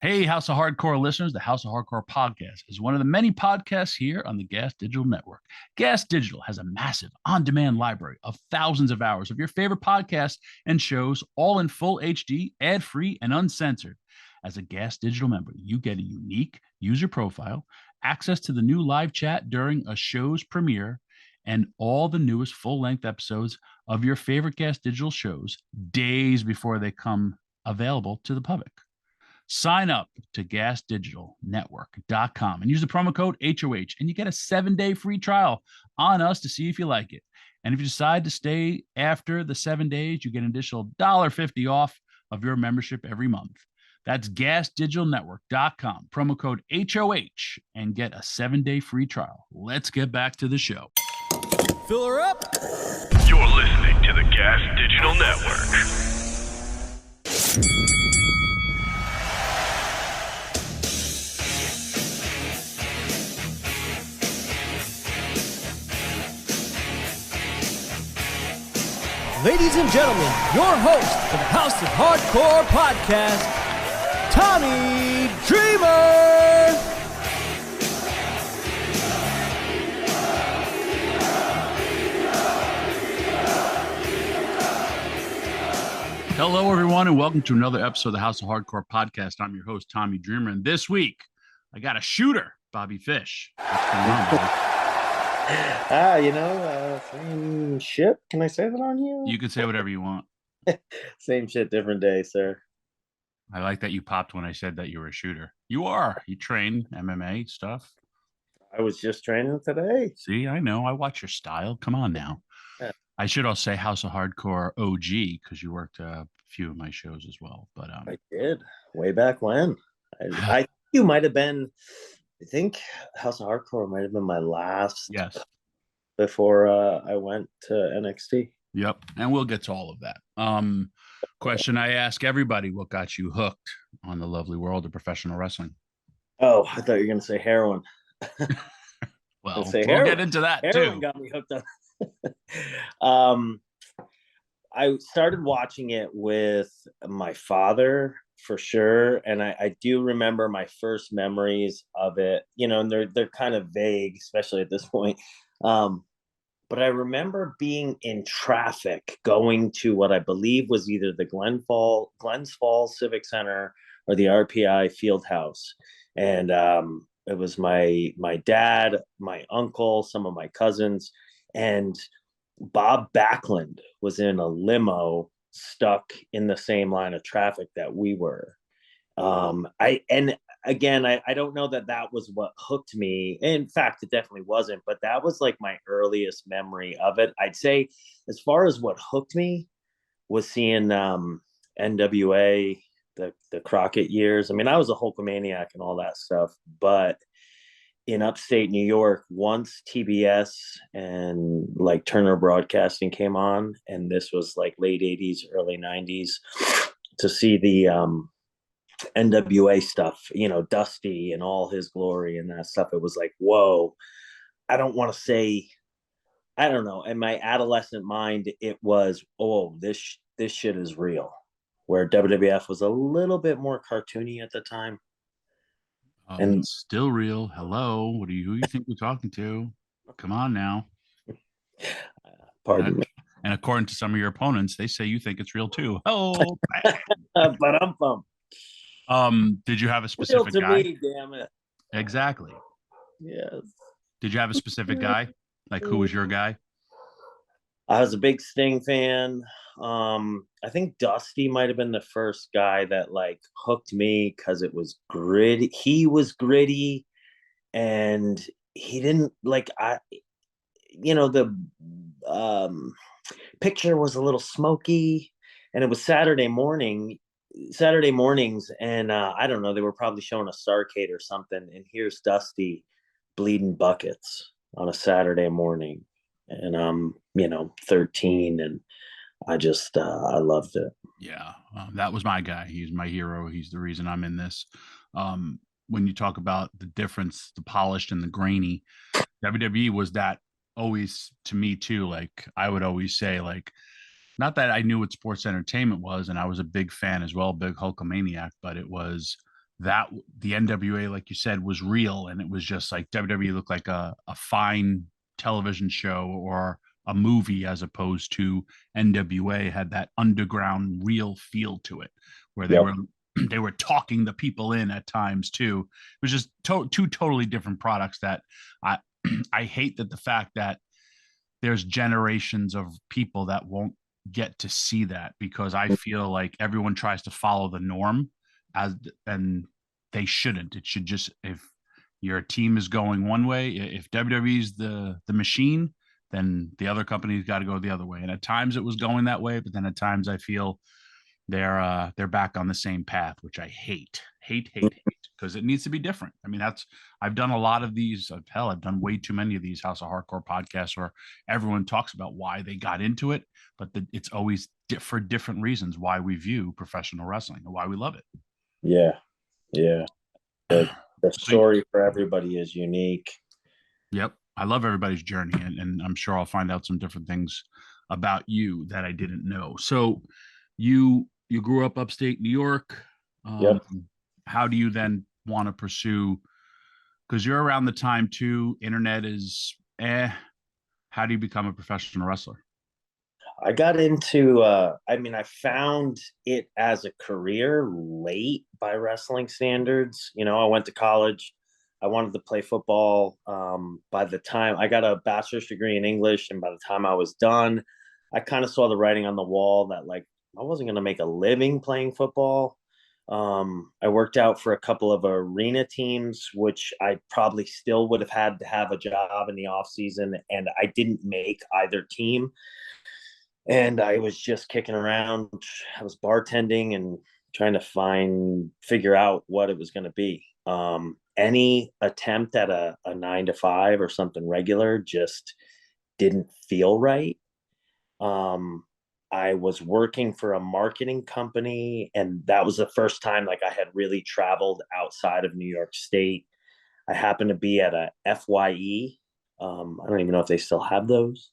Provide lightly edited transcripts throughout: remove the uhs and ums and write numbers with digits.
Hey, House of Hardcore listeners, the House of Hardcore podcast is one of the many podcasts here on the Gas Digital Network. Gas Digital has a massive on demand library of thousands of hours of your favorite podcasts and shows, all in full HD, ad free, and uncensored. As a Gas Digital member, you get a unique user profile, access to the new live chat during a show's premiere, and all the newest full length episodes of your favorite Gas Digital shows days before they come available to the public. Sign up to gasdigitalnetwork.com and use the promo code HOH, and you get a 7-day free trial on us to see if you like it. And if you decide to stay after the 7 days, you get an additional $1.50 off of your membership every month. That's gasdigitalnetwork.com, promo code HOH, and get a 7-day free trial. Let's get back to the show. Fill her up. You're listening to the Gas Digital Network. Ladies and gentlemen, your host for the House of Hardcore podcast, Tommy Dreamer. Hello, everyone, and welcome to another episode of the House of Hardcore podcast. I'm your host, Tommy Dreamer, and this week I got a shooter, Bobby Fish. What's going on, buddy? Same shit. Can I say that on you? You can say whatever you want. Same shit, different day, sir. I like that you popped when I said that you were a shooter. You are. You train MMA stuff. I was just training today. See, I know. I watch your style. Come on now. Yeah. I should also say House of Hardcore OG because you worked a few of my shows as well. But I did way back when. I think you might have been. I think House of Hardcore might have been my last. Yes. Before I went to NXT. Yep. And we'll get to all of that. Question I ask everybody: what got you hooked on the lovely world of professional wrestling? Oh, I thought you were going to say heroin. Well, we'll get into that heroin too. Got me hooked on. I started watching it with my father for sure, and I do remember my first memories of it. You know, and they're kind of vague, especially at this point. But I remember being in traffic going to what I believe was either the Glens Falls Civic Center or the RPI Fieldhouse, and it was my dad, my uncle, some of my cousins, and Bob Backlund was in a limo stuck in the same line of traffic that we were. I don't know that was what hooked me. In fact, it definitely wasn't, but that was like my earliest memory of it. I'd say as far as what hooked me was seeing NWA, the Crockett years. I mean, I was a Hulkamaniac and all that stuff, but in upstate New York, once TBS and like Turner Broadcasting came on, and this was like late 80s, early 90s, to see the NWA stuff, you know, Dusty and all his glory and that stuff, it was like, whoa. I don't want to say, I don't know, in my adolescent mind it was, oh, this shit is real, where WWF was a little bit more cartoony at the time. And still real. Hello, who you think we're talking to? Come on now. Pardon me. And according to some of your opponents, they say you think it's real too. Oh, but I'm bummed. Did you have a specific real to guy? Me, damn it. Exactly. Yes. Did you have a specific guy? Like, who was your guy? I was a big Sting fan. I think Dusty might have been the first guy that like hooked me because it was gritty. He was gritty, and he didn't like the picture was a little smoky, and it was Saturday mornings, and I don't know, they were probably showing a Starrcade or something, and here's Dusty bleeding buckets on a Saturday morning, and I'm 13, and I just I loved it. Yeah, that was my guy. He's my hero. He's the reason I'm in this. When you talk about the difference, the polished and the grainy, WWE was that always to me too. Like I would always say, like, not that I knew what sports entertainment was, and I was a big fan as well, big Hulkamaniac, but it was that the NWA, like you said, was real, and it was just like WWE looked like a fine television show or a movie, as opposed to NWA had that underground real feel to it, where they Yep. were they were talking the people in at times too. It was just two totally different products that I I hate that the fact that there's generations of people that won't get to see that, because I feel like everyone tries to follow the norm, as and they shouldn't. It should just, if your team is going one way, if WWE's the machine, then the other company's got to go the other way. And at times it was going that way, but then at times I feel they're back on the same path, which I hate, because it needs to be different. I mean, I've done a lot of these. Hell, I've done way too many of these House of Hardcore podcasts where everyone talks about why they got into it, but it's always for different reasons why we view professional wrestling and why we love it. Yeah. Yeah. The So, story for everybody is unique. yep, I love everybody's journey, and I'm sure I'll find out some different things about you that I didn't know. So, you grew up upstate New York. Yep. How do you then want to pursue? Because you're around the time too, internet is How do you become a professional wrestler? I got into I found it as a career late by wrestling standards. I went to college. I wanted to play football. By the time I got a bachelor's degree in English, and by the time I was done, I kind of saw the writing on the wall that like I wasn't going to make a living playing football. I worked out for a couple of arena teams, which I probably still would have had to have a job in the off season, and I didn't make either team. And I was just kicking around. I was bartending and trying to figure out what it was going to be. Any attempt at a 9 to 5 or something regular just didn't feel right. I was working for a marketing company, and that was the first time like I had really traveled outside of New York State. I happened to be at a FYE. I don't even know if they still have those.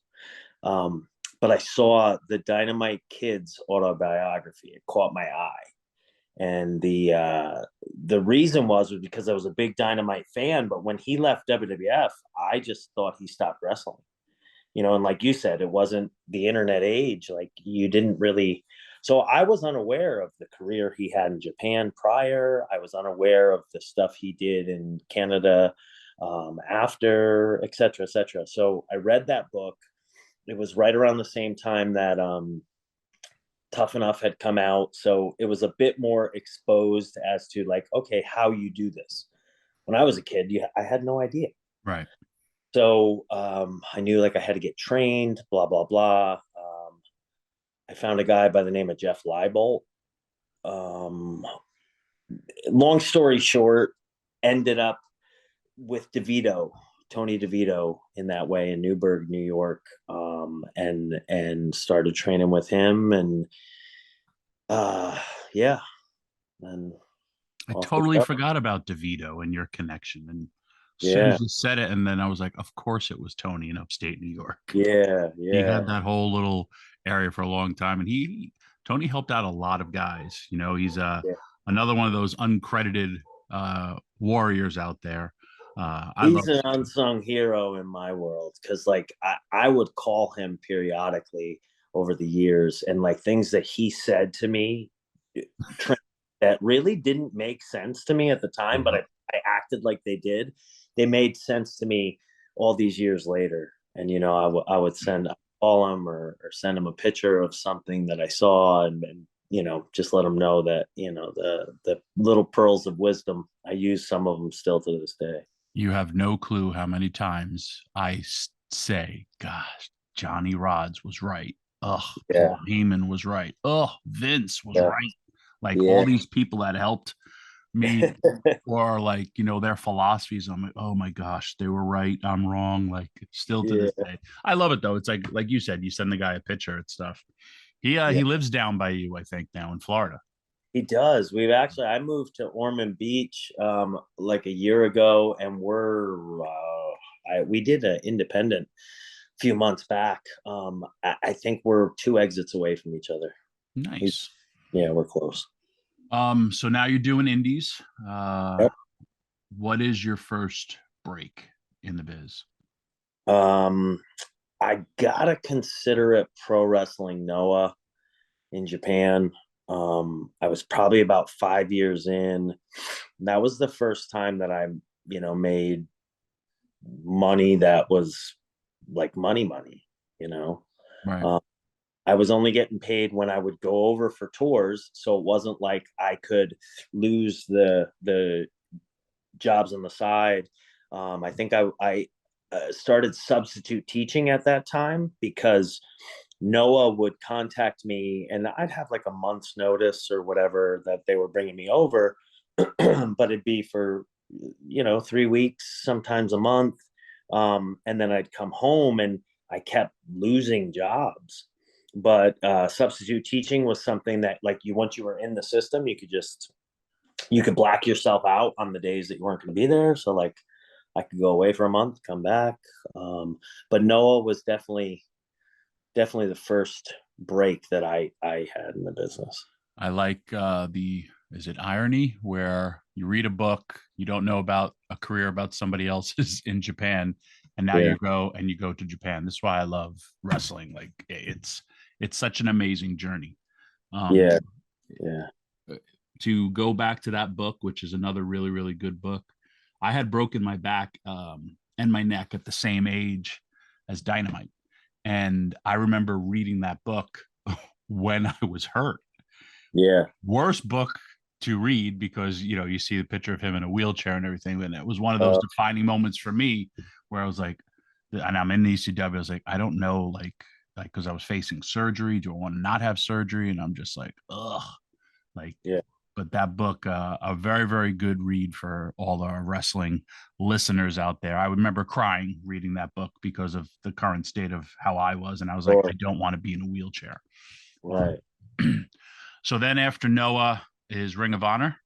But I saw the Dynamite Kid's autobiography. It caught my eye. And the reason was because I was a big Dynamite fan, but when he left WWF, I just thought he stopped wrestling. And like you said, it wasn't the internet age. Like you didn't really. So I was unaware of the career he had in Japan prior. I was unaware of the stuff he did in Canada after, et cetera, et cetera. So I read that book. It was right around the same time that Tough Enough had come out. So it was a bit more exposed as to like, okay, how you do this. When I was a kid, I had no idea. Right. So I knew like I had to get trained, blah, blah, blah. I found a guy by the name of Jeff Leibold. Long story short, ended up with Tony DeVito in that way in Newburgh, New York, and started training with him. And yeah. And I totally forgot about DeVito and your connection. And as soon yeah. as you said it, and then I was like, of course it was Tony in upstate New York. Yeah. He Yeah. had that whole little area for a long time, and Tony helped out a lot of guys. He's another one of those uncredited warriors out there. He's an unsung hero in my world, because like I would call him periodically over the years, and like things that he said to me that really didn't make sense to me at the time, but I acted like they did. They made sense to me all these years later. And I would call him or send him a picture of something that I saw, and just let him know that the little pearls of wisdom, I use some of them still to this day. You have no clue how many times I say, gosh, Johnny Rods was right. Ugh, Yeah. Paul Heyman was right. Ugh, Vince was right. Like Yeah. all these people that helped me, or like, their philosophies. I'm like, oh my gosh, they were right. I'm wrong. Like still to this day. I love it though. It's like you said, you send the guy a picture and stuff. He lives down by you, I think, now in Florida. He does. I moved to Ormond Beach like a year ago, and we did an independent a few months back. I think we're 2 exits away from each other. Nice. Yeah, we're close. So now you're doing indies. Yep. What is your first break in the biz? Um, I gotta consider it Pro Wrestling Noah in Japan. I was probably about 5 years in. That was the first time that I, made money that was like money, you know. Right. Um, I was only getting paid when I would go over for tours, so it wasn't like I could lose the jobs on the side. I think I started substitute teaching at that time because Noah would contact me, and I'd have like a month's notice or whatever that they were bringing me over, but it'd be for 3 weeks, sometimes a month, and then I'd come home and I kept losing jobs. But substitute teaching was something that, like, once you were in the system, you could black yourself out on the days that you weren't going to be there. So like I could go away for a month, come back. But Noah was definitely the first break that I had in the business. I like is it irony where you read a book, you don't know about a career about somebody else's in Japan, and now Yeah. you go to Japan. This is why I love wrestling. Like it's such an amazing journey. Um, Yeah. Yeah. to go back to that book, which is another really, really good book. I had broken my back and my neck at the same age as Dynamite. And I remember reading that book when I was hurt. Yeah. Worst book to read because, you see the picture of him in a wheelchair and everything. And it was one of those Uh, defining moments for me where I was like, and I'm in the ECW, I was like, I don't know, because I was facing surgery. Do I want to not have surgery? And I'm just like, ugh. Like, yeah. but that book, a very, very good read for all our wrestling listeners out there. I remember crying reading that book because of the current state of how I was. And I was like, Or I don't want to be in a wheelchair. right. So then after Noah is Ring of Honor.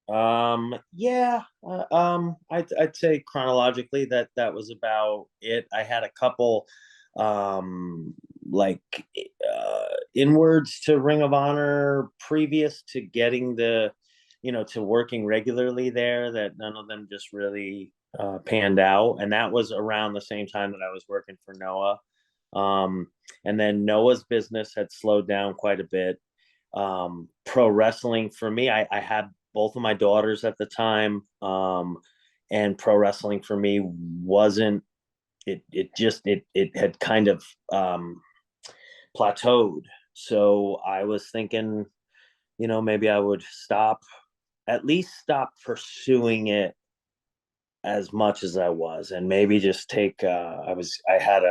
Yeah. I'd say chronologically that was about it. I had a couple, like, inwards to Ring of Honor previous to getting to working regularly there, that none of them just really panned out. And that was around the same time that I was working for Noah. Um, and then Noah's business had slowed down quite a bit. Pro wrestling for me, I had both of my daughters at the time, and pro wrestling for me wasn't it had kind of plateaued. So I was thinking, maybe I would at least stop pursuing it as much as I was, and maybe just take I had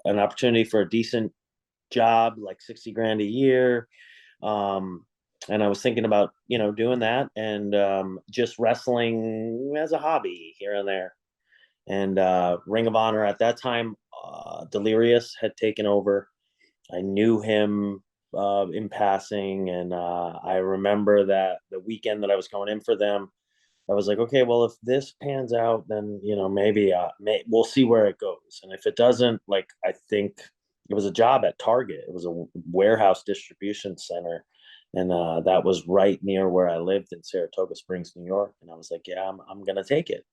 an opportunity for a decent job, like 60 grand a year. Um, and I was thinking about, doing that, and just wrestling as a hobby here and there. And Ring of Honor at that time, Delirious had taken over. I knew him in passing, and I remember that the weekend that I was going in for them, I was like, okay, well, if this pans out, then maybe we'll see where it goes. And if it doesn't, like, I think it was a job at Target. It was a warehouse distribution center, and that was right near where I lived in Saratoga Springs, New York. And I was like, yeah, I'm gonna take it.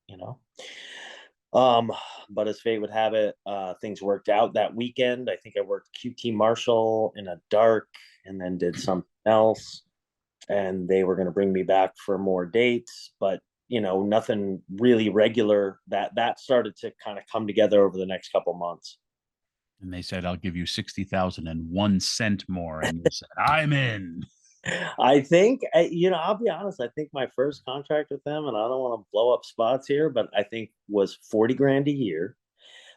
Um, but as fate would have it, things worked out that weekend. I think I worked QT Marshall in a dark, and then did something else, and they were going to bring me back for more dates, but nothing really regular. That started to kind of come together over the next couple months. And they said, I'll give you 60,001 cent more. And you said, I'm in. I think, I'll be honest, I think my first contract with them, and I don't want to blow up spots here, but I think was 40 grand a year.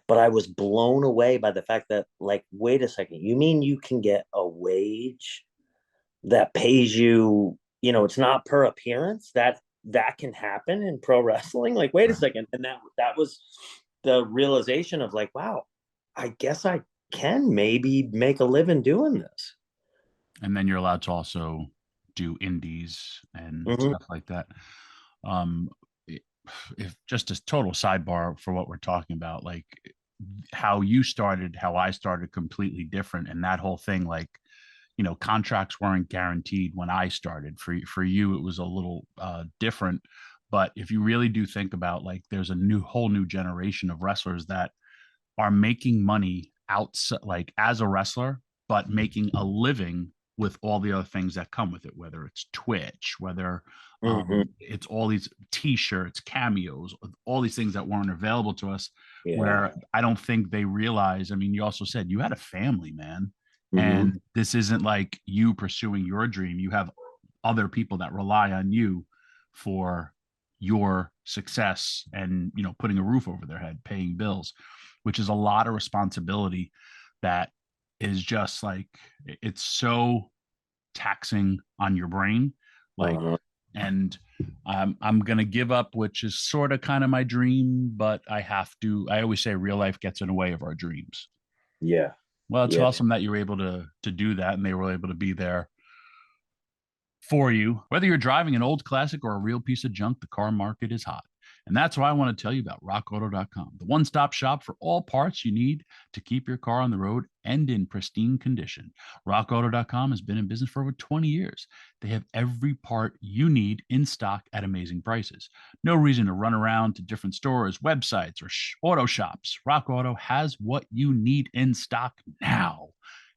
But I was blown away by the fact that, like, wait a second, you mean you can get a wage that pays you, it's not per appearance? That can happen in pro wrestling? Like, wait a second. And that was the realization of, like, wow, I guess I can maybe make a living doing this. And then you're allowed to also do indies and Mm-hmm. stuff like that. Um, if just a total sidebar for what we're talking about, like how you started, how I started, completely different, and that whole thing, like contracts weren't guaranteed when I started. For you, it was a little different. But if you really do think about, like, there's a whole new generation of wrestlers that are making money outside, like as a wrestler, but making a living with all the other things that come with it, whether it's Twitch, whether it's all these t-shirts, cameos, all these things that weren't available to us, where I don't think they realize. I mean, you also said you had a family, man. And this isn't like you pursuing your dream. You have other people that rely on you for your success and, putting a roof over their head, paying bills, which is a lot of responsibility that is just like, it's so taxing on your brain. Like, and I'm going to give up, which is sort of kind of my dream, but I always say real life gets in the way of our dreams. Yeah. Well, it's awesome that you were able to do that, and they were able to be there for you. Whether you're driving an old classic or a real piece of junk, the car market is hot. And that's why I want to tell you about rockauto.com, the one-stop shop for all parts you need to keep your car on the road and in pristine condition. Rockauto.com has been in business for over 20 years. They have every part you need in stock at amazing prices. No reason to run around to different stores, websites, or auto shops. Rock Auto has what you need in stock now.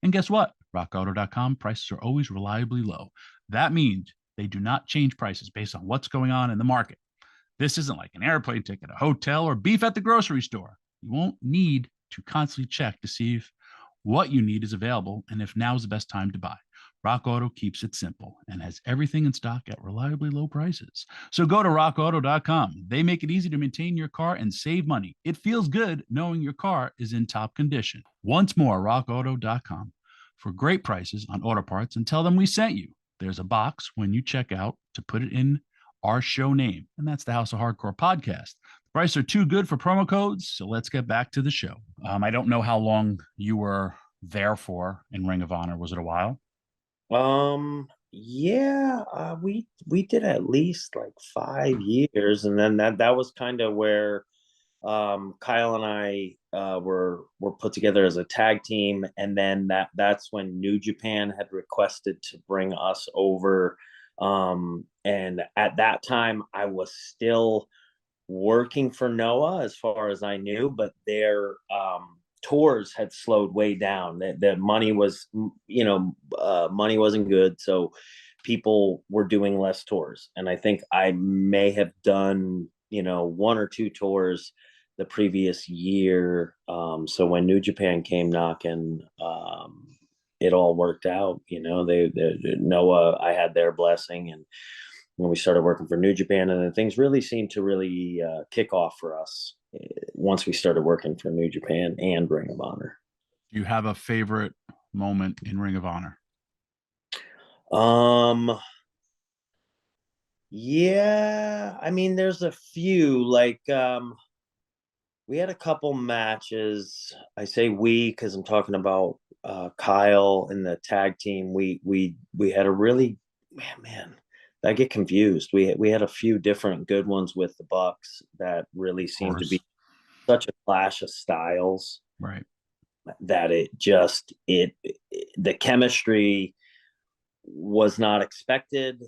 And guess what? Rockauto.com prices are always reliably low. That means they do not change prices based on what's going on in the market. This isn't like an airplane ticket, a hotel, or beef at the grocery store. You won't need to constantly check to see if what you need is available and if now is the best time to buy. Rock Auto keeps it simple and has everything in stock at reliably low prices. So go to rockauto.com. They make it easy to maintain your car and save money. It feels good knowing your car is in top condition. Once more, rockauto.com for great prices on auto parts, and tell them we sent you. There's a box when you check out to put it in our show name, and that's the House of Hardcore podcast. The prices are too good for promo codes, so let's get back to the show. I don't know how long you were there for in Ring of Honor. Was it a while? Yeah, we did at least like 5 years, and then that was kind of where Kyle and I were put together as a tag team, and then that's when New Japan had requested to bring us over. And at that time, I was still working for Noah as far as I knew, but their tours had slowed way down. The money was, money wasn't good, so people were doing less tours. And I think I may have done, 1 or 2 tours the previous year. So when New Japan came knocking, it all worked out. Noah, I had their blessing, and when we started working for New Japan, and then things really seemed to really kick off for us once we started working for New Japan and Ring of Honor. Do you have a favorite moment in Ring of Honor? Yeah, I mean, there's a few. Like, we had a couple matches. I say we because I'm talking about Kyle and the tag team. We had a really, man, I get confused. We had a few different good ones with the Bucks that really seemed to be such a clash of styles, right? That the chemistry was not expected.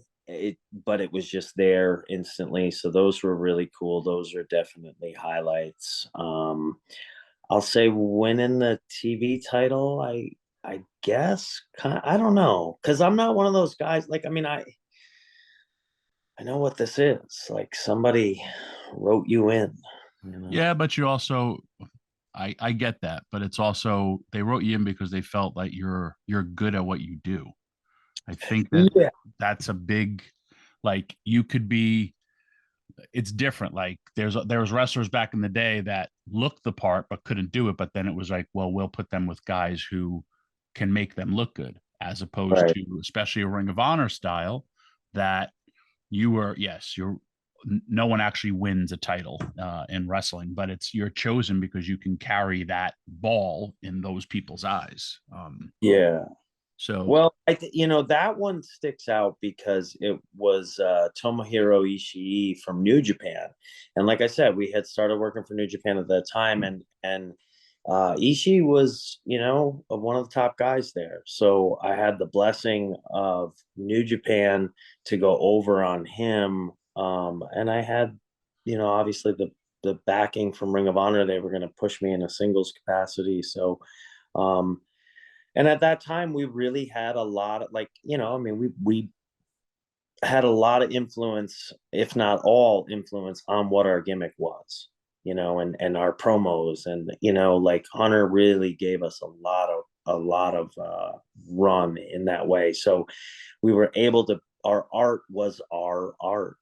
But it was just there instantly. So those were really cool. Those are definitely highlights. I'll say winning the TV title, I guess, I don't know, because I'm not one of those guys. Like, I mean, I know what this is. Like, somebody wrote you in. Yeah, but you also, I get that, but it's also, they wrote you in because they felt like you're good at what you do. I think that's a big, like, you could be, it's different. Like, there was wrestlers back in the day that looked the part but couldn't do it, but then it was like, well, we'll put them with guys who can make them look good, as opposed to, especially a Ring of Honor style, that no one actually wins a title in wrestling, but you're chosen because you can carry that ball in those people's eyes. So, well, that one sticks out because it was Tomohiro Ishii from New Japan, and like I said, we had started working for New Japan at that time, and Ishii was, one of the top guys there. So I had the blessing of New Japan to go over on him. And I had, obviously the backing from Ring of Honor. They were going to push me in a singles capacity. So, and at that time, we really had a lot of we had a lot of influence, if not all influence, on what our gimmick was, and our promos, and like Hunter really gave us a lot of run in that way. So we were able to. Our art was our art.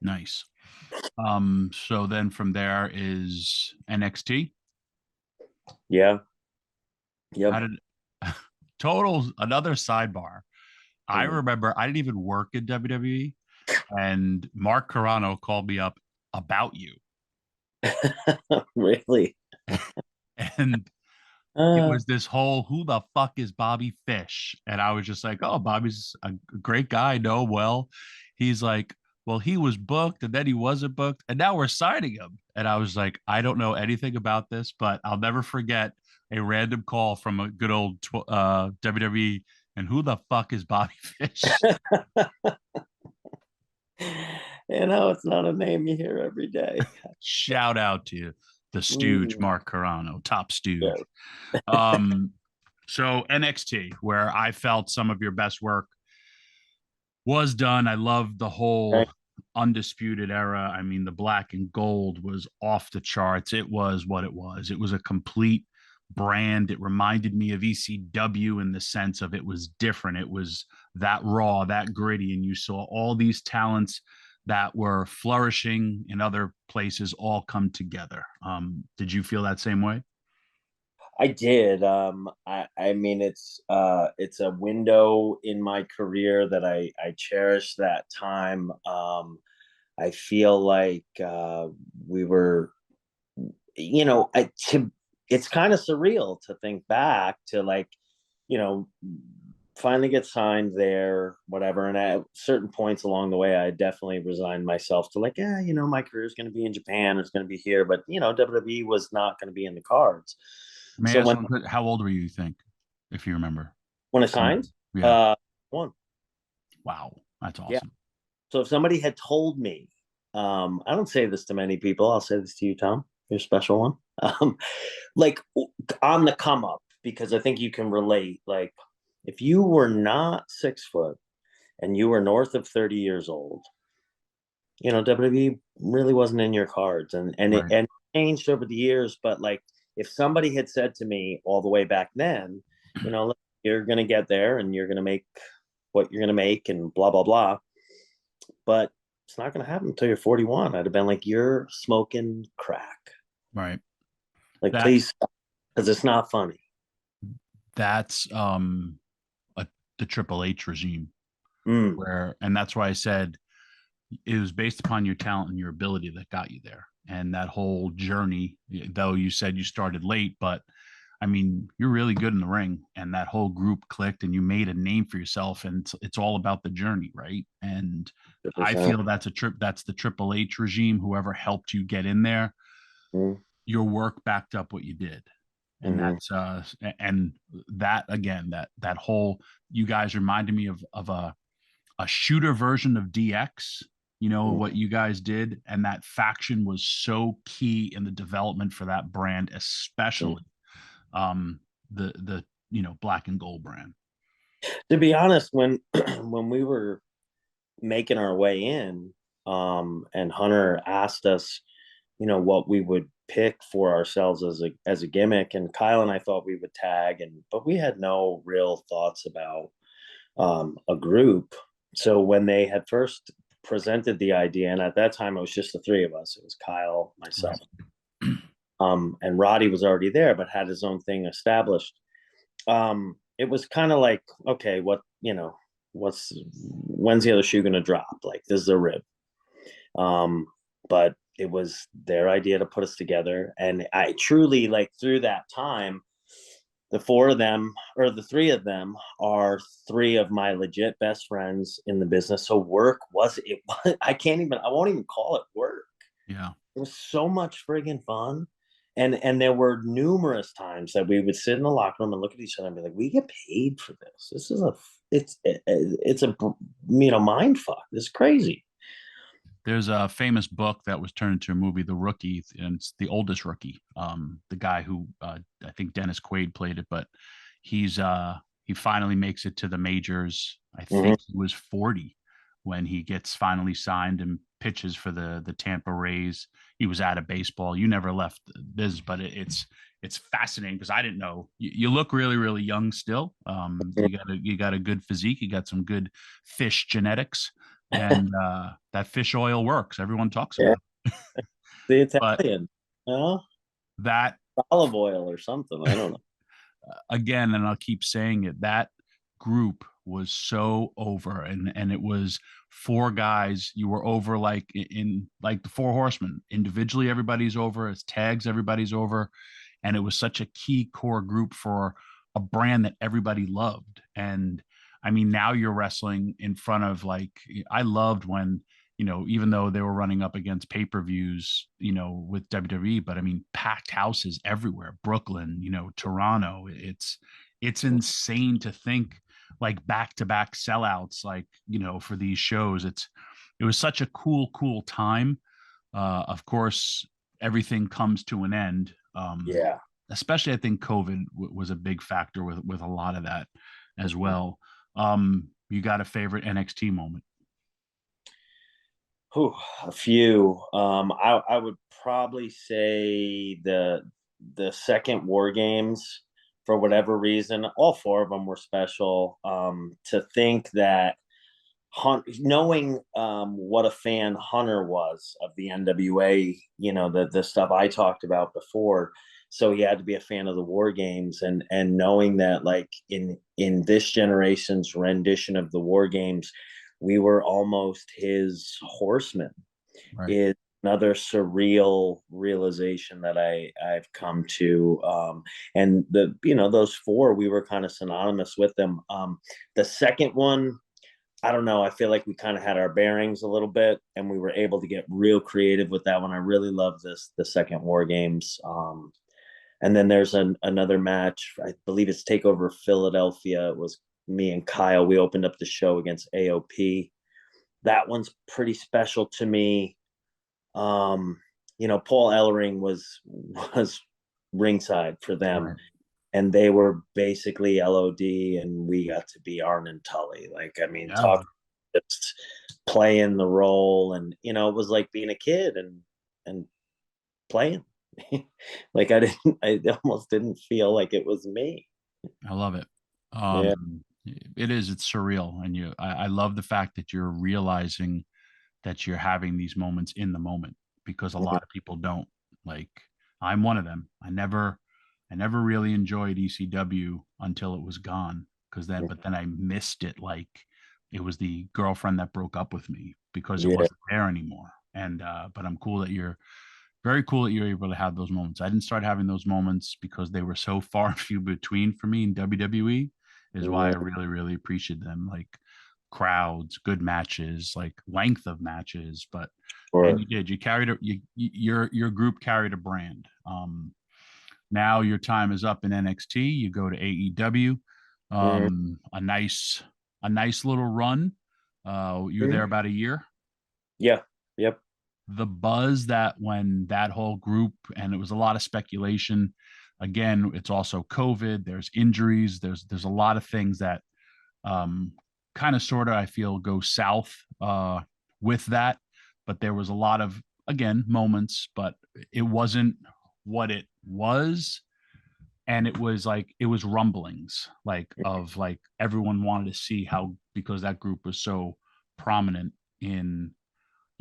Nice. So then from there is NXT. Yeah. How Yep. did total another sidebar? I Mm. remember I didn't even work in WWE, and Mark Carano called me up about you, Really. and it Uh, was this whole "who the fuck is Bobby Fish?" And I was just like, "Oh, Bobby's a great guy, I know well." He's like, "Well, he was booked, and then he wasn't booked, and now we're signing him." And I was like, "I don't know anything about this, but I'll never forget a random call from a good old WWE. And who the fuck is Bobby Fish?" it's not a name you hear every day. Shout out to the Stooge, Mm, Mark Carano, top yeah. Stooge. Um, so NXT, where I felt some of your best work was done. I loved the whole Right. Undisputed Era. I mean, the black and gold was off the charts. It was what it was. It was a complete brand. It reminded me of ECW in the sense of it was different. It was that raw, that gritty, and you saw all these talents that were flourishing in other places all come together. Did you feel that same way? I did. I mean, it's a window in my career that I cherish that time. I feel like we were, it's kind of surreal to think back to, like, you know, finally get signed there, whatever. And at certain points along the way, I definitely resigned myself to, like, yeah, my career is going to be in Japan, it's going to be here, but WWE was not going to be in the cards. May So I ask when one how old were you think, if you remember? I signed, Yeah. one, Wow. That's yeah. awesome. So if somebody had told me, I don't say this to many people, I'll say this to you, Tom, you're a special one. Like, on the come up, because I think you can relate. Like, if you were not 6 foot and you were north of 30 years old, WWE really wasn't in your cards, and it Right. and changed over the years. But, like, if somebody had said to me all the way back then, "Look, you're gonna get there and you're gonna make what you're gonna make and blah blah blah," but it's not gonna happen until you're 41. I'd have been like, "You're smoking crack. Right. Like, That please stop, because it's not funny." that's a, the Triple H regime Mm, where, and that's why I said it was based upon your talent and your ability that got you there. And that whole journey, though you said you started late, but I mean, you're really good in the ring, and that whole group clicked, and you made a name for yourself. And it's all about the journey, right? And I 100%. feel that's a trip. That's the Triple H regime. Whoever helped you get in there, Mm, your work backed up what you did, and mhm, and that again, that whole, you guys reminded me of a shooter version of DX. You know mm, what you guys did, and that faction was so key in the development for that brand, mm. especially the black and gold brand. To be honest, when when we were making our way in, and Hunter asked us, what we would pick for ourselves as a gimmick, and Kyle and I thought we would tag, but we had no real thoughts about a group. So when they had first presented the idea, and at that time it was just the three of us, it was Kyle, myself, Right. and Roddy was already there, but had his own thing established. It was kind of like, okay, when's the other shoe going to drop? Like, this is a rib. But it was their idea to put us together. And I truly, like, through that time, the four of them, or the three of them, are three of my legit best friends in the business. So work was it. I won't even call it work. Yeah. It was so much friggin' fun. And there were numerous times that we would sit in the locker room and look at each other and be like, we get paid for this. This is it's a mind fuck. It's crazy. There's a famous book that was turned into a movie, The Rookie, and it's the oldest rookie. The guy who I think Dennis Quaid played it, but he finally makes it to the majors. I think he was 40 when he gets finally signed and pitches for the Tampa Rays. He was out of baseball. You never left this, but it's fascinating because I didn't know. You look really, really young still. You got a good physique. You got some good fish genetics, and that fish oil works. Everyone talks about it. The Italian, that olive oil or something. I don't know. Again, and I'll keep saying it, that group was so over, and it was four guys. You were over like in like the Four Horsemen. Individually, everybody's over. As tags, everybody's over. And it was such a key core group for a brand that everybody loved. And I mean, now you're wrestling in front of I loved when, even though they were running up against pay-per-views, with WWE, but I mean, packed houses everywhere, Brooklyn, Toronto. It's insane to think like back-to-back sellouts, for these shows. It was such a cool time. Of course, everything comes to an end. Yeah. Especially I think COVID was a big factor with a lot of that as well. You got a favorite NXT moment? A few. I would probably say the second War Games. For whatever reason, all four of them were special. To think that knowing what a fan Hunter was of the NWA, the stuff I talked about before, so he had to be a fan of the War Games, and knowing that in this generation's rendition of the War Games, we were almost his horsemen. Right. Is another surreal realization that I've come to. And those four, we were kind of synonymous with them. The second one, I don't know. I feel like we kind of had our bearings a little bit, and we were able to get real creative with that one. I really love the second War Games. And then there's another match. I believe it's Takeover Philadelphia. It was me and Kyle. We opened up the show against AOP. That one's pretty special to me. Paul Ellering was ringside for them. Right. And they were basically LOD, and we got to be Arn and Tully. Talk just playing the role, and it was like being a kid and playing. I almost didn't feel like it was me. I love it. It's surreal, and I love the fact that you're realizing that you're having these moments in the moment, because a lot of people don't. I'm one of them. I never really enjoyed ECW until it was gone, but then I missed it. Like it was the girlfriend that broke up with me because it wasn't there anymore. And but I'm very cool that you're able to have those moments. I didn't start having those moments because they were so far and few between for me in WWE, is why I really, really appreciate them. Like crowds, good matches, like length of matches. But and you carried your group carried a brand. Now your time is up in NXT. You go to AEW. A nice little run. You were there about a year. Yeah. Yep. The buzz that when that whole group, and it was a lot of speculation. Again, it's also COVID. There's injuries. There's a lot of things that kind of sort of I feel go south with that. But there was a lot of, again, moments, but it wasn't what it was. And it was rumblings of everyone wanted to see how, because that group was so prominent in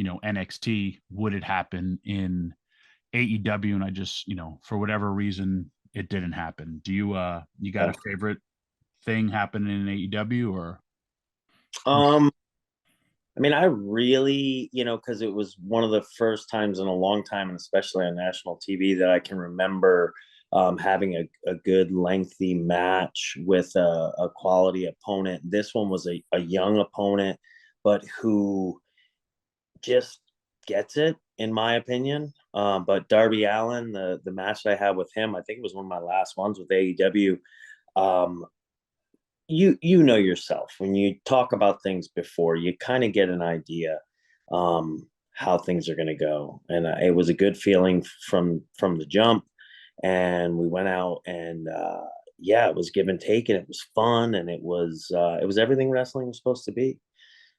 NXT, would it happen in AEW? And I just, for whatever reason, it didn't happen. Do you got a favorite thing happening in AEW or? I really, because it was one of the first times in a long time, and especially on national TV, that I can remember having a good lengthy match with a quality opponent. This one was a young opponent, but who just gets it, in my opinion. But Darby Allin, the match that I had with him, I think it was one of my last ones with AEW. Um, you know yourself when you talk about things before, you kind of get an idea how things are going to go, and it was a good feeling from the jump. And we went out and yeah, it was give and take, and it was fun, and it was everything wrestling was supposed to be,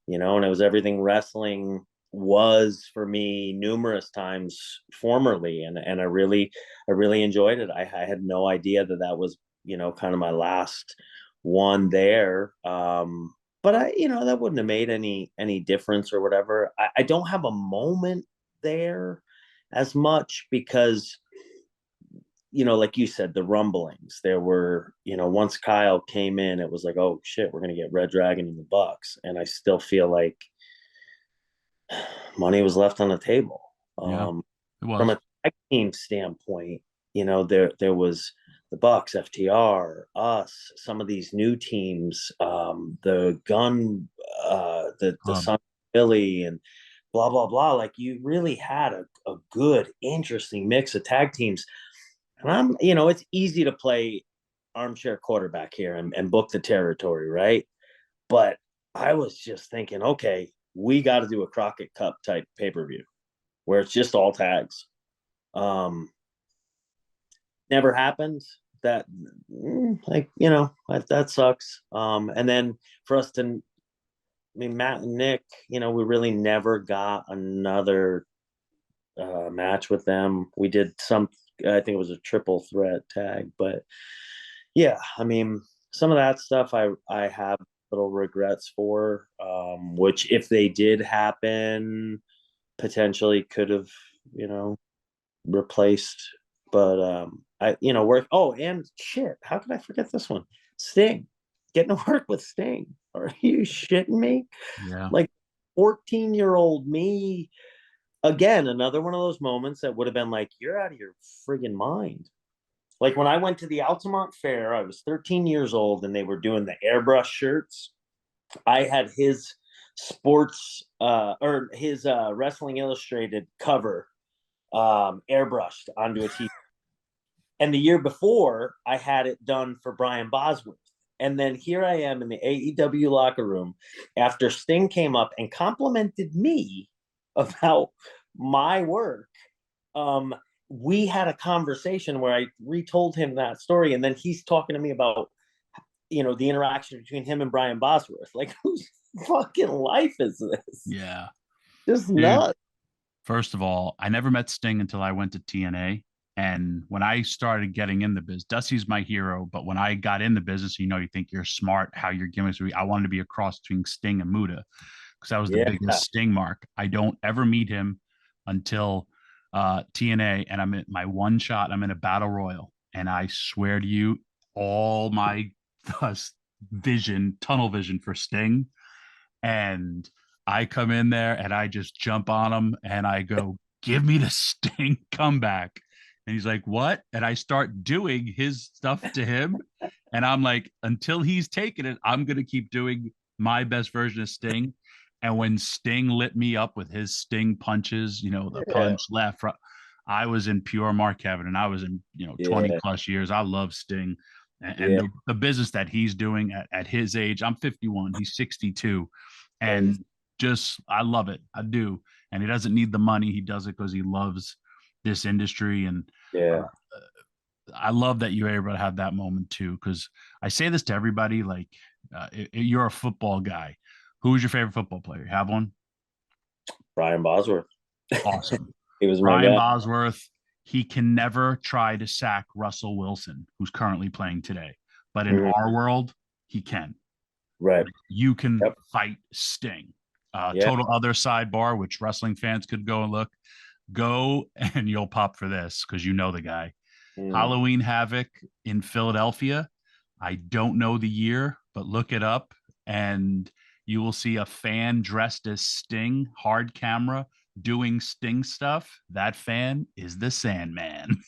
and it was everything wrestling was for me numerous times formerly, and I really enjoyed it. I had no idea that was kind of my last one there. But that wouldn't have made any difference or whatever. I don't have a moment there as much because like you said, the rumblings. There were, once Kyle came in, it was like, oh shit, we're gonna get Red Dragon in the Bucks, and I still feel like money was left on the table. Yeah, it was. From a tag team standpoint, there was the Bucks, FTR, us, some of these new teams, the Gun, the Son of Billy, and blah blah blah. Like you really had a good, interesting mix of tag teams. And it's easy to play armchair quarterback here and book the territory, right? But I was just thinking, okay, we got to do a Crockett Cup type pay-per-view where it's just all tags. Never happened. That that sucks. And then for us Matt and Nick, we really never got another match with them. We did I think it was a triple threat tag, but yeah, some of that stuff I have little regrets for, which if they did happen, potentially could have, replaced. But work. Oh, and shit, how could I forget this one? Sting, getting to work with Sting. Are you shitting me? Yeah. Like 14-year-old me. Again, another one of those moments that would have been like, you're out of your friggin' mind. Like when I went to the Altamont Fair, I was 13 years old and they were doing the airbrush shirts. I had his sports or his Wrestling Illustrated cover airbrushed onto a t-shirt. And the year before, I had it done for Brian Bosworth. And then here I am in the AEW locker room after Sting came up and complimented me about my work. We had a conversation where I retold him that story, and then he's talking to me about the interaction between him and Brian Bosworth. Like, whose fucking life is this? Yeah, just nuts. First of all, I never met Sting until I went to TNA. And when I started getting in the biz, Dusty's my hero. But when I got in the business, you think you're smart, how your gimmicks would be. I wanted to be a cross between Sting and Muta because that was the biggest Sting mark. I don't ever meet him until TNA, and I'm in my one shot. I'm in a battle royal, and I swear to you, all my tunnel vision for Sting, and I come in there and I just jump on him and I go, "Give me the Sting comeback." And he's like, "What?" And I start doing his stuff to him. And I'm like, until he's taken it, I'm going to keep doing my best version of Sting. And when Sting lit me up with his Sting punches, the punch left, right, I was in pure Mark Kevin, and I was in, 20 plus years. I love Sting and the business that he's doing at his age. I'm 51, he's 62. And I love it. I do. And he doesn't need the money. He does it because he loves this industry. And I love that you were able to have that moment too, because I say this to everybody, like you're a football guy. Who is your favorite football player? You have one? Brian Bosworth. Awesome. He was Brian Bosworth. He can never try to sack Russell Wilson, who's currently playing today. But in our world, he can. Right. You can fight Sting. Total other sidebar, which wrestling fans could go and look. Go and you'll pop for this because you know the guy. Halloween Havoc in Philadelphia. I don't know the year, but look it up and you will see a fan dressed as Sting, hard camera, doing Sting stuff. That fan is the Sandman.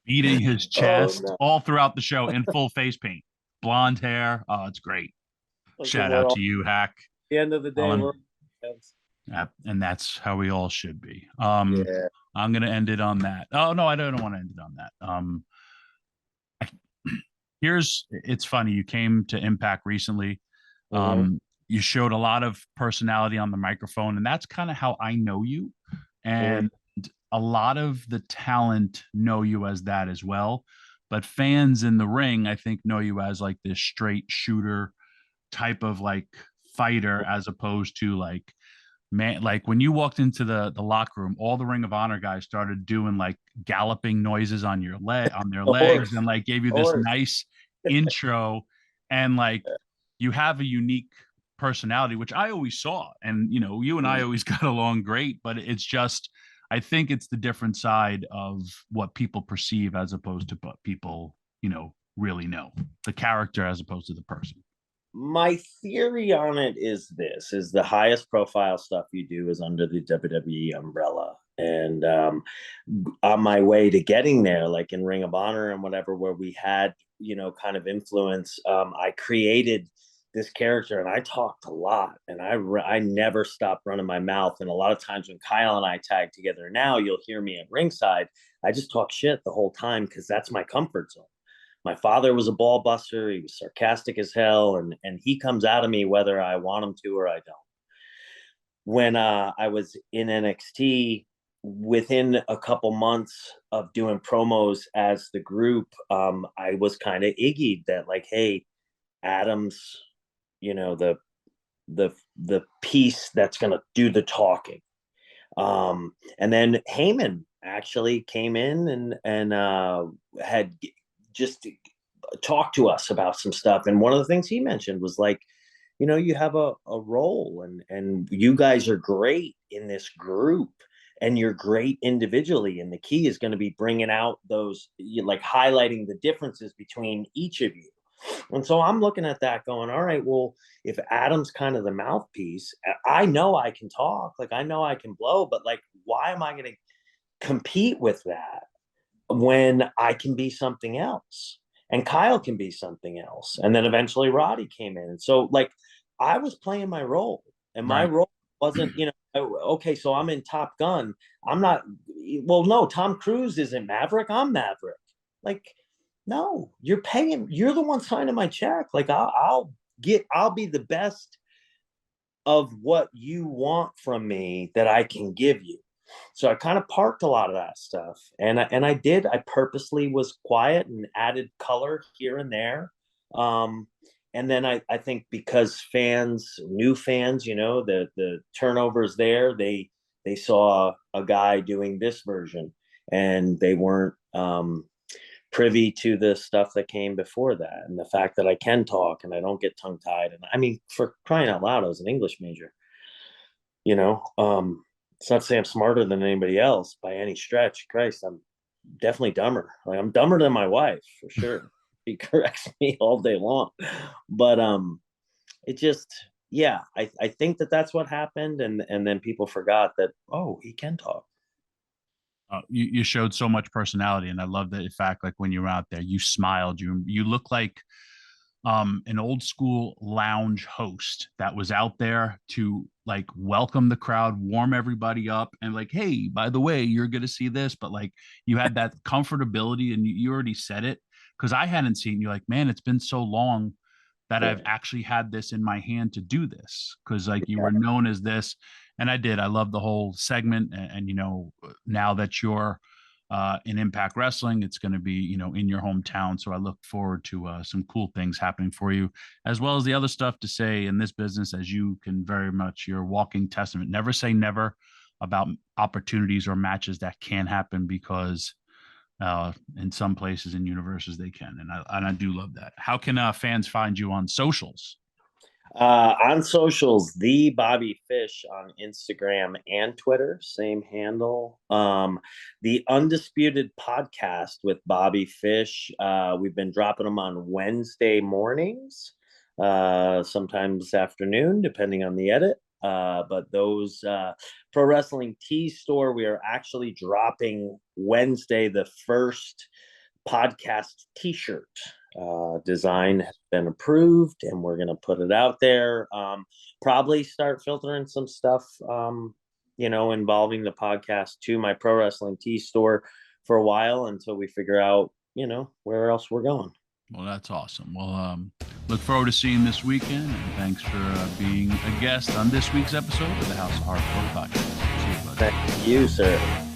Beating his chest all throughout the show in full face paint. Blonde hair. Oh, it's great. Shout out to you, Hack. At the end of the day, And that's how we all should be. Yeah. I'm gonna end it on that. Oh no, I don't want to end it on that. I, it's funny. You came to Impact recently. Mm-hmm. You showed a lot of personality on the microphone, and that's kind of how I know you. Mm-hmm. And a lot of the talent know you as that as well. But fans in the ring, I think, know you as like this straight shooter type of like fighter, as opposed to like, man, like when you walked into the locker room, all the Ring of Honor guys started doing like galloping noises on their The legs, horse. and like gave you this Horse. nice intro, and like you have a unique personality, which I always saw, and you and I always got along great, but it's just, I think it's the different side of what people perceive as opposed to what people really know, the character as opposed to the person. My theory on it is this: is the highest profile stuff you do is under the WWE umbrella. And on my way to getting there, like in Ring of Honor and whatever, where we had, kind of influence, I created this character and I talked a lot, and I never stopped running my mouth. And a lot of times when Kyle and I tag together now, you'll hear me at ringside. I just talk shit the whole time because that's my comfort zone. My father was a ball buster. He was sarcastic as hell, and he comes out of me whether I want him to or I don't. When I was in NXT, within a couple months of doing promos as the group, I was kind of iggyed that, like, hey, Adam's, the piece that's gonna do the talking. And then Heyman actually came in and had just talked to us about some stuff. And one of the things he mentioned was like, you have a role, and you guys are great in this group, and you're great individually. And the key is going to be bringing out those, like highlighting the differences between each of you. And so I'm looking at that going, all right, well, if Adam's kind of the mouthpiece, I know I can talk, like I know I can blow, but like, why am I going to compete with that when I can be something else? And Kyle can be something else. And then eventually Roddy came in. And so, like, I was playing my role, and my Right. role wasn't, okay, so I'm in Top Gun. I'm not, well, no, Tom Cruise isn't Maverick. I'm Maverick. Like, no, you're the one signing my check. Like, I'll be the best of what you want from me that I can give you. So I kind of parked a lot of that stuff, and I purposely was quiet and added color here and there. And then I think because new fans, the turnovers there, they saw a guy doing this version, and they weren't privy to the stuff that came before that, and the fact that I can talk and I don't get tongue tied. And I mean, for crying out loud, I was an English major. You know, it's not to say I'm smarter than anybody else by any stretch. Christ, I'm definitely dumber. Like, I'm dumber than my wife for sure. She corrects me all day long, but it just, yeah, I think that's what happened, and then people forgot that, oh, he can talk. You showed so much personality, and I love that fact. Like when you were out there, you smiled. You look like an old school lounge host that was out there to like welcome the crowd, warm everybody up, and like, hey, by the way, you're gonna see this. But like you had that comfortability, and you already said it because I hadn't seen you. Like, man, it's been so long that Yeah. I've actually had this in my hand to do this, because like you were known as this, and I did. I love the whole segment, and now that you're in Impact Wrestling, it's going to be in your hometown. So I look forward to some cool things happening for you, as well as the other stuff to say in this business, as you can very much, you're a walking testament. Never say never about opportunities or matches that can happen, because in some places in universes they can, and I do love that. How can fans find you on socials? On socials, the Bobby Fish on Instagram and Twitter, same handle. The Undisputed podcast with Bobby Fish. We've been dropping them on Wednesday mornings, sometimes afternoon, depending on the edit. But those Pro Wrestling Tees store, we are actually dropping Wednesday the first podcast T-shirt. design has been approved, and we're going to put it out there. Probably start filtering some stuff, involving the podcast to my Pro Wrestling Tee store for a while until we figure out, where else we're going. Well, that's awesome. Well, look forward to seeing you this weekend, and thanks for being a guest on this week's episode of the House of Hardcore podcast. See you, buddy. Thank you, sir.